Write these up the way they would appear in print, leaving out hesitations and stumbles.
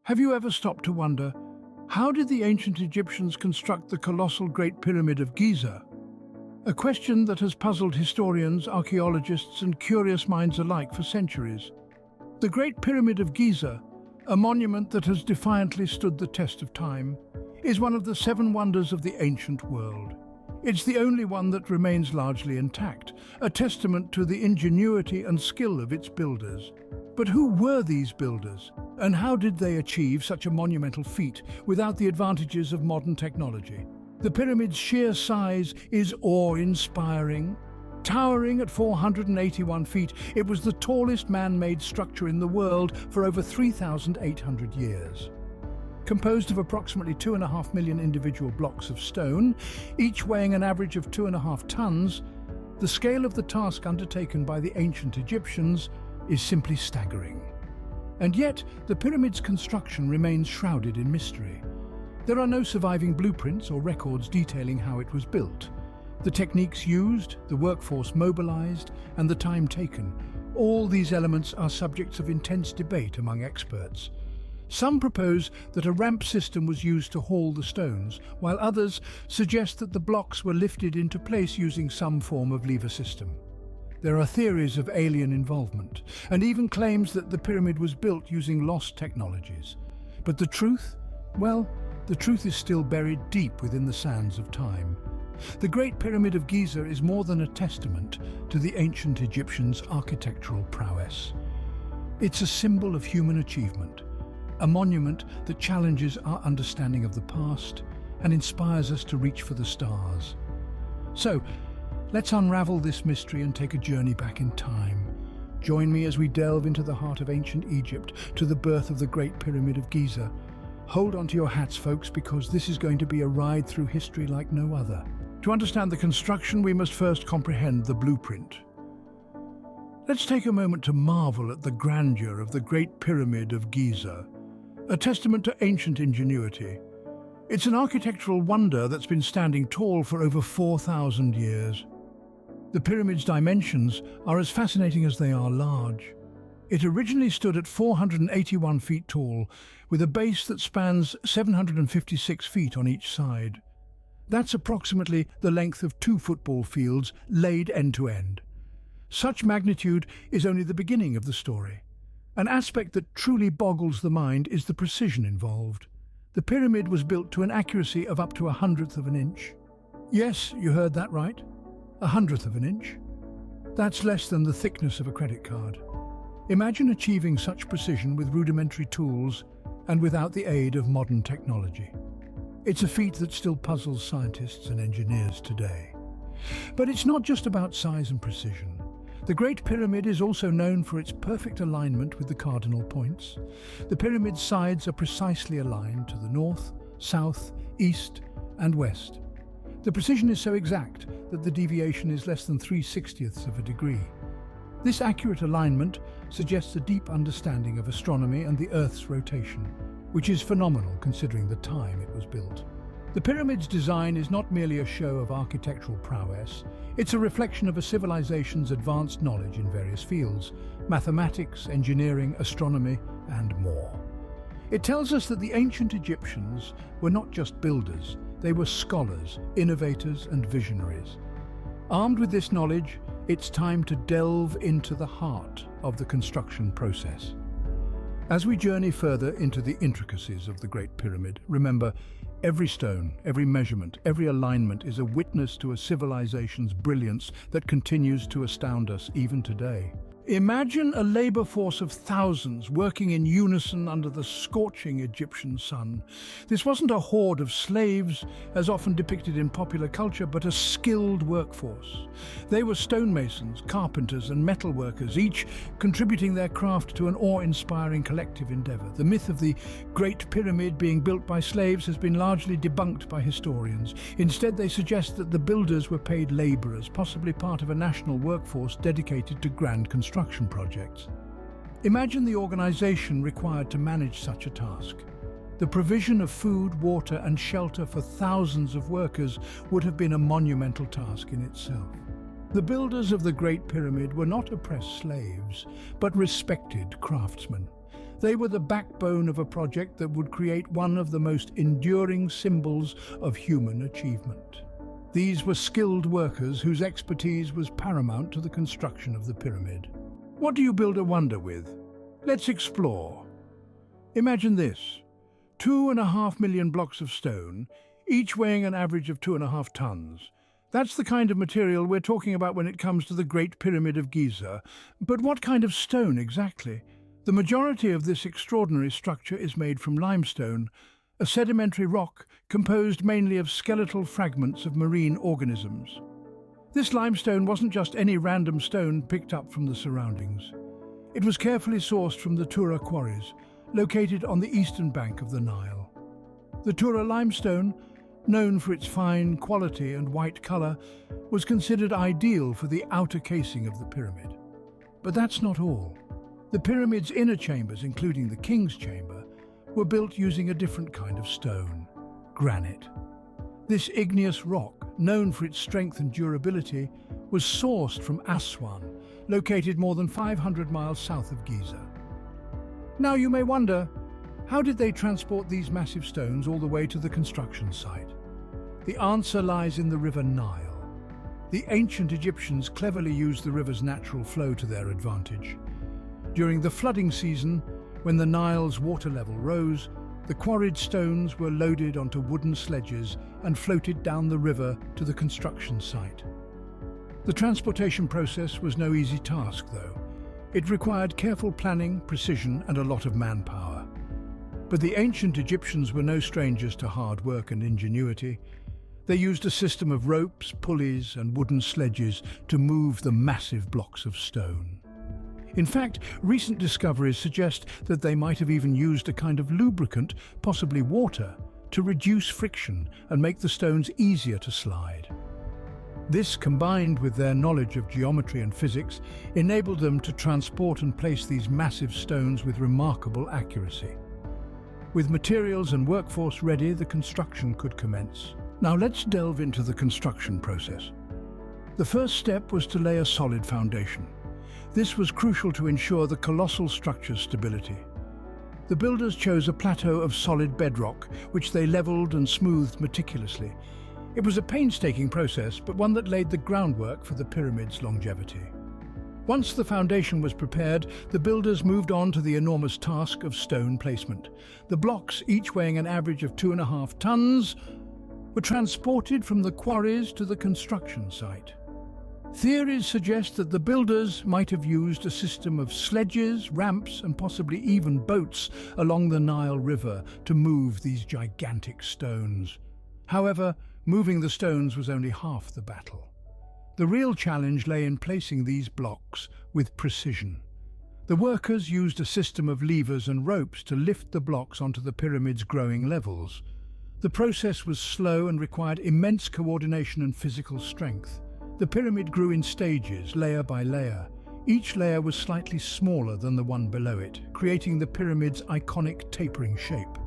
Have you ever stopped to wonder, how did the ancient Egyptians construct the colossal Great Pyramid of Giza? A question that has puzzled historians, archaeologists, and curious minds alike for centuries. The Great Pyramid of Giza, a monument that has defiantly stood the test of time, is one of the seven wonders of the ancient world. It's the only one that remains largely intact, a testament to the ingenuity and skill of its builders. But who were these builders, and how did they achieve such a monumental feat without the advantages of modern technology? The pyramid's sheer size is awe-inspiring. Towering at 481 feet, it was the tallest man-made structure in the world for over 3,800 years. Composed of approximately 2.5 million individual blocks of stone, each weighing an average of 2.5 tons, the scale of the task undertaken by the ancient Egyptians is simply staggering. And yet, the pyramid's construction remains shrouded in mystery. There are no surviving blueprints or records detailing how it was built. The techniques used, the workforce mobilized, and the time taken, all these elements are subjects of intense debate among experts. Some propose that a ramp system was used to haul the stones, while others suggest that the blocks were lifted into place using some form of lever system. There are theories of alien involvement, and even claims that the pyramid was built using lost technologies. But the truth? Well, the truth is still buried deep within the sands of time. The Great Pyramid of Giza is more than a testament to the ancient Egyptians' architectural prowess. It's a symbol of human achievement, a monument that challenges our understanding of the past and inspires us to reach for the stars. So, let's unravel this mystery and take a journey back in time. Join me as we delve into the heart of ancient Egypt, to the birth of the Great Pyramid of Giza. Hold on to your hats, folks, because this is going to be a ride through history like no other. To understand the construction, we must first comprehend the blueprint. Let's take a moment to marvel at the grandeur of the Great Pyramid of Giza, a testament to ancient ingenuity. It's an architectural wonder that's been standing tall for over 4,000 years. The pyramid's dimensions are as fascinating as they are large. It originally stood at 481 feet tall, with a base that spans 756 feet on each side. That's approximately the length of 2 football fields laid end to end. Such magnitude is only the beginning of the story. An aspect that truly boggles the mind is the precision involved. The pyramid was built to an accuracy of up to 1/100th of an inch. Yes, you heard that right. 1/100th of an inch. That's less than the thickness of a credit card. Imagine achieving such precision with rudimentary tools and without the aid of modern technology. It's a feat that still puzzles scientists and engineers today. But it's not just about size and precision. The Great Pyramid is also known for its perfect alignment with the cardinal points. The pyramid's sides are precisely aligned to the north, south, east, and west. The precision is so exact that the deviation is less than 3/60ths of a degree. This accurate alignment suggests a deep understanding of astronomy and the Earth's rotation, which is phenomenal considering the time it was built. The pyramid's design is not merely a show of architectural prowess, it's a reflection of a civilization's advanced knowledge in various fields: mathematics, engineering, astronomy, and more. It tells us that the ancient Egyptians were not just builders, they were scholars, innovators, and visionaries. Armed with this knowledge, it's time to delve into the heart of the construction process. As we journey further into the intricacies of the Great Pyramid, remember, every stone, every measurement, every alignment is a witness to a civilization's brilliance that continues to astound us even today. Imagine a labor force of thousands working in unison under the scorching Egyptian sun. This wasn't a horde of slaves, as often depicted in popular culture, but a skilled workforce. They were stonemasons, carpenters, and metalworkers, each contributing their craft to an awe-inspiring collective endeavor. The myth of the Great Pyramid being built by slaves has been largely debunked by historians. Instead, they suggest that the builders were paid laborers, possibly part of a national workforce dedicated to grand construction projects. Imagine the organization required to manage such a task. The provision of food, water, and shelter for thousands of workers would have been a monumental task in itself. The builders of the Great Pyramid were not oppressed slaves, but respected craftsmen. They were the backbone of a project that would create one of the most enduring symbols of human achievement. These were skilled workers whose expertise was paramount to the construction of the pyramid. What do you build a wonder with? Let's explore. Imagine this: 2.5 million blocks of stone, each weighing an average of 2.5 tons. That's the kind of material we're talking about when it comes to the Great Pyramid of Giza. But what kind of stone exactly? The majority of this extraordinary structure is made from limestone, a sedimentary rock composed mainly of skeletal fragments of marine organisms. This limestone wasn't just any random stone picked up from the surroundings. It was carefully sourced from the Tura quarries, located on the eastern bank of the Nile. The Tura limestone, known for its fine quality and white color, was considered ideal for the outer casing of the pyramid. But that's not all. The pyramid's inner chambers, including the king's chamber, were built using a different kind of stone: granite. This igneous rock, known for its strength and durability, was sourced from Aswan, located more than 500 miles south of Giza. Now you may wonder, how did they transport these massive stones all the way to the construction site? The answer lies in the river Nile. The ancient Egyptians cleverly used the river's natural flow to their advantage. During the flooding season, when the Nile's water level rose, the quarried stones were loaded onto wooden sledges and floated down the river to the construction site. The transportation process was no easy task, though. It required careful planning, precision, and a lot of manpower. But the ancient Egyptians were no strangers to hard work and ingenuity. They used a system of ropes, pulleys, and wooden sledges to move the massive blocks of stone. In fact, recent discoveries suggest that they might have even used a kind of lubricant, possibly water, to reduce friction and make the stones easier to slide. This, combined with their knowledge of geometry and physics, enabled them to transport and place these massive stones with remarkable accuracy. With materials and workforce ready, the construction could commence. Now let's delve into the construction process. The first step was to lay a solid foundation. This was crucial to ensure the colossal structure's stability. The builders chose a plateau of solid bedrock, which they leveled and smoothed meticulously. It was a painstaking process, but one that laid the groundwork for the pyramid's longevity. Once the foundation was prepared, the builders moved on to the enormous task of stone placement. The blocks, each weighing an average of 2.5 tons, were transported from the quarries to the construction site. Theories suggest that the builders might have used a system of sledges, ramps, and possibly even boats along the Nile River to move these gigantic stones. However, moving the stones was only half the battle. The real challenge lay in placing these blocks with precision. The workers used a system of levers and ropes to lift the blocks onto the pyramid's growing levels. The process was slow and required immense coordination and physical strength. The pyramid grew in stages, layer by layer. Each layer was slightly smaller than the one below it, creating the pyramid's iconic tapering shape.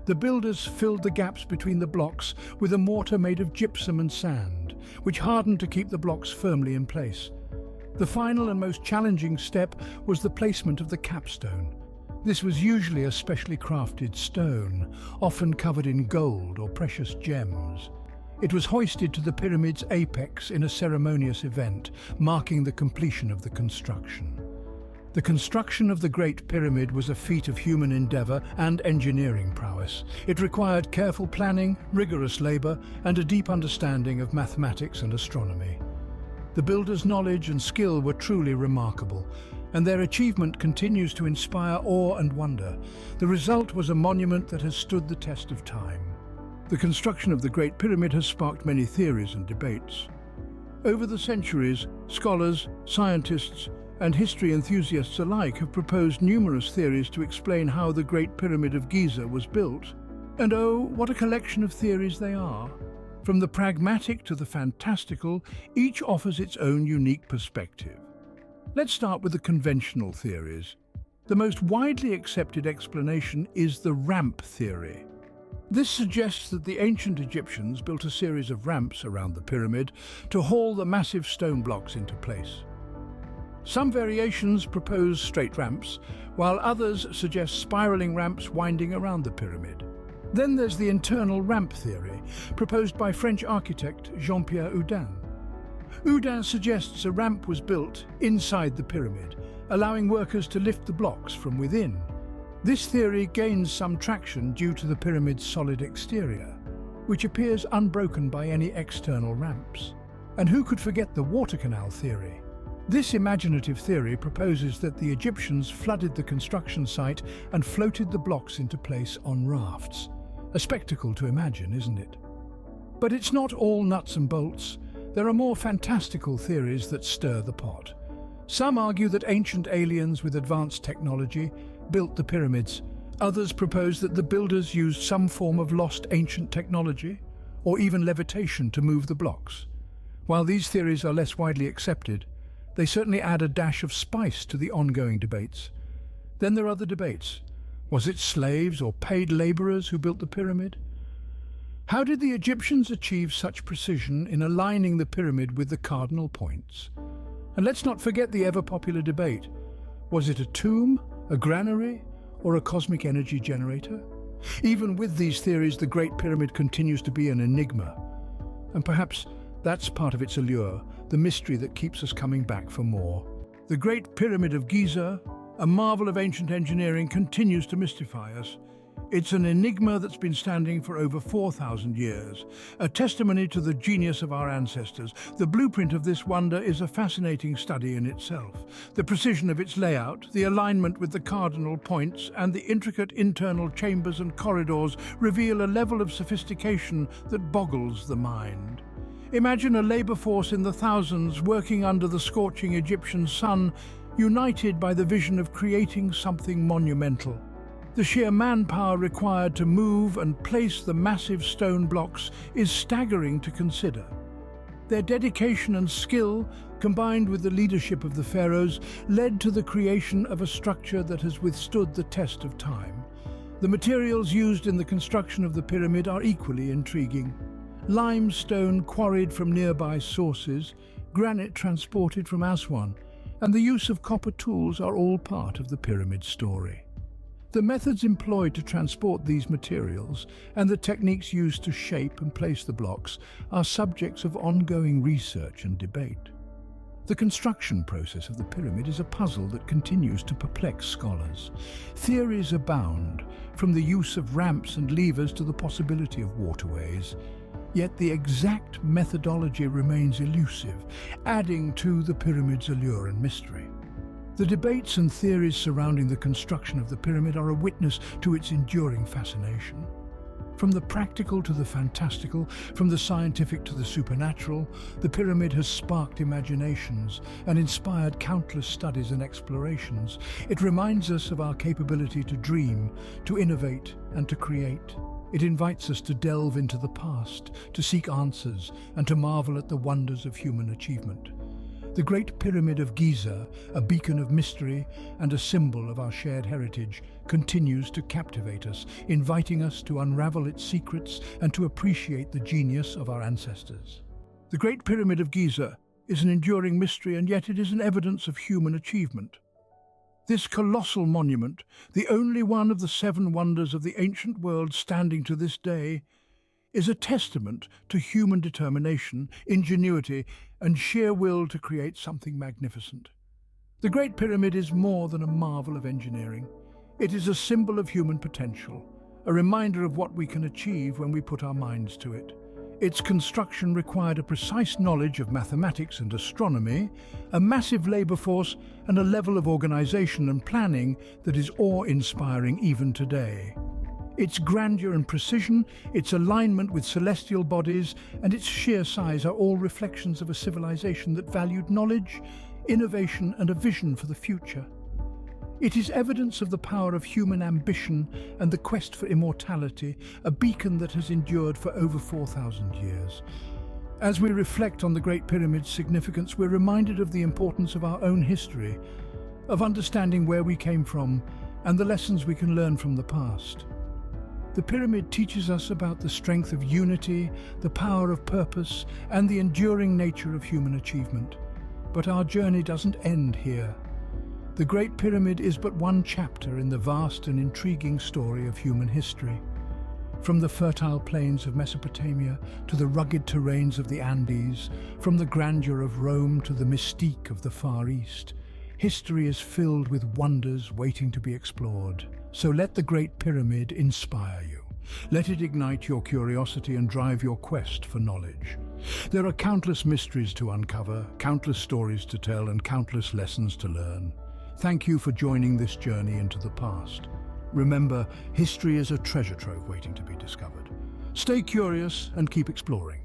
The builders filled the gaps between the blocks with a mortar made of gypsum and sand, which hardened to keep the blocks firmly in place. The final and most challenging step was the placement of the capstone. This was usually a specially crafted stone, often covered in gold or precious gems. It was hoisted to the pyramid's apex in a ceremonious event, marking the completion of the construction. The construction of the Great Pyramid was a feat of human endeavor and engineering prowess. It required careful planning, rigorous labor, and a deep understanding of mathematics and astronomy. The builders' knowledge and skill were truly remarkable, and their achievement continues to inspire awe and wonder. The result was a monument that has stood the test of time. The construction of the Great Pyramid has sparked many theories and debates. Over the centuries, scholars, scientists, and history enthusiasts alike have proposed numerous theories to explain how the Great Pyramid of Giza was built. And oh, what a collection of theories they are! From the pragmatic to the fantastical, each offers its own unique perspective. Let's start with the conventional theories. The most widely accepted explanation is the ramp theory. This suggests that the ancient Egyptians built a series of ramps around the pyramid to haul the massive stone blocks into place. Some variations propose straight ramps, while others suggest spiraling ramps winding around the pyramid. Then there's the internal ramp theory, proposed by French architect Jean-Pierre Houdin. Houdin suggests a ramp was built inside the pyramid, allowing workers to lift the blocks from within. This theory gains some traction due to the pyramid's solid exterior, which appears unbroken by any external ramps. And who could forget the water canal theory? This imaginative theory proposes that the Egyptians flooded the construction site and floated the blocks into place on rafts. A spectacle to imagine, isn't it? But it's not all nuts and bolts. There are more fantastical theories that stir the pot. Some argue that ancient aliens with advanced technology built the pyramids. Others propose that the builders used some form of lost ancient technology, or even levitation to move the blocks. While these theories are less widely accepted, they certainly add a dash of spice to the ongoing debates. Then there are the debates. Was it slaves or paid laborers who built the pyramid? How did the Egyptians achieve such precision in aligning the pyramid with the cardinal points? And let's not forget the ever-popular debate. Was it a tomb, a granary, or a cosmic energy generator? Even with these theories, the Great Pyramid continues to be an enigma. And perhaps that's part of its allure, the mystery that keeps us coming back for more. The Great Pyramid of Giza, a marvel of ancient engineering, continues to mystify us. It's an enigma that's been standing for over 4,000 years, a testimony to the genius of our ancestors. The blueprint of this wonder is a fascinating study in itself. The precision of its layout, the alignment with the cardinal points, and the intricate internal chambers and corridors reveal a level of sophistication that boggles the mind. Imagine a labor force in the thousands working under the scorching Egyptian sun, united by the vision of creating something monumental. The sheer manpower required to move and place the massive stone blocks is staggering to consider. Their dedication and skill, combined with the leadership of the pharaohs, led to the creation of a structure that has withstood the test of time. The materials used in the construction of the pyramid are equally intriguing. Limestone quarried from nearby sources, granite transported from Aswan, and the use of copper tools are all part of the pyramid story. The methods employed to transport these materials and the techniques used to shape and place the blocks are subjects of ongoing research and debate. The construction process of the pyramid is a puzzle that continues to perplex scholars. Theories abound, from the use of ramps and levers to the possibility of waterways. Yet the exact methodology remains elusive, adding to the pyramid's allure and mystery. The debates and theories surrounding the construction of the pyramid are a witness to its enduring fascination. From the practical to the fantastical, from the scientific to the supernatural, the pyramid has sparked imaginations and inspired countless studies and explorations. It reminds us of our capability to dream, to innovate, and to create. It invites us to delve into the past, to seek answers, and to marvel at the wonders of human achievement. The Great Pyramid of Giza, a beacon of mystery and a symbol of our shared heritage, continues to captivate us, inviting us to unravel its secrets and to appreciate the genius of our ancestors. The Great Pyramid of Giza is an enduring mystery, and yet it is an evidence of human achievement. This colossal monument, the only one of the 7 wonders of the ancient world standing to this day, is a testament to human determination, ingenuity, and sheer will to create something magnificent. The Great Pyramid is more than a marvel of engineering. It is a symbol of human potential, a reminder of what we can achieve when we put our minds to it. Its construction required a precise knowledge of mathematics and astronomy, a massive labor force, and a level of organization and planning that is awe-inspiring even today. Its grandeur and precision, its alignment with celestial bodies, and its sheer size are all reflections of a civilization that valued knowledge, innovation, and a vision for the future. It is evidence of the power of human ambition and the quest for immortality, a beacon that has endured for over 4,000 years. As we reflect on the Great Pyramid's significance, we're reminded of the importance of our own history, of understanding where we came from, and the lessons we can learn from the past. The pyramid teaches us about the strength of unity, the power of purpose, and the enduring nature of human achievement. But our journey doesn't end here. The Great Pyramid is but one chapter in the vast and intriguing story of human history. From the fertile plains of Mesopotamia to the rugged terrains of the Andes, from the grandeur of Rome to the mystique of the Far East, history is filled with wonders waiting to be explored. So let the Great Pyramid inspire you. Let it ignite your curiosity and drive your quest for knowledge. There are countless mysteries to uncover, countless stories to tell, and countless lessons to learn. Thank you for joining this journey into the past. Remember, history is a treasure trove waiting to be discovered. Stay curious and keep exploring.